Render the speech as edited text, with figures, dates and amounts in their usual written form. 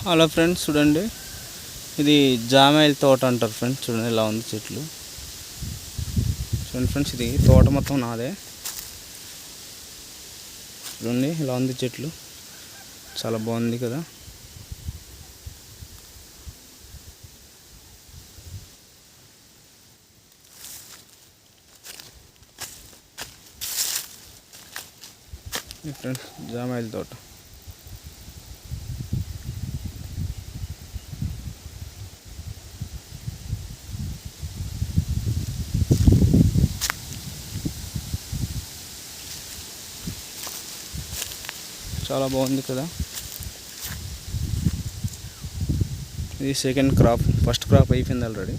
Hello friends, చూడండి, ఇది జామాయిల్ తోట అంటారు ఫ్రెండ్స్. చూడండి ఇలా ఉంది చెట్లు. చూడండి ఫ్రెండ్స్, ఇది తోట మొత్తం నాదే. చూడండి ఇలా ఉంది చెట్లు, చాలా బాగుంది కదా. ఫ్రెండ్స్, జామాయిల్ తోట. చాలా బాగుంది కదా. ఇది సెకండ్ క్రాప్, ఫస్ట్ క్రాప్ అయిపోయింది ఆల్రెడీ.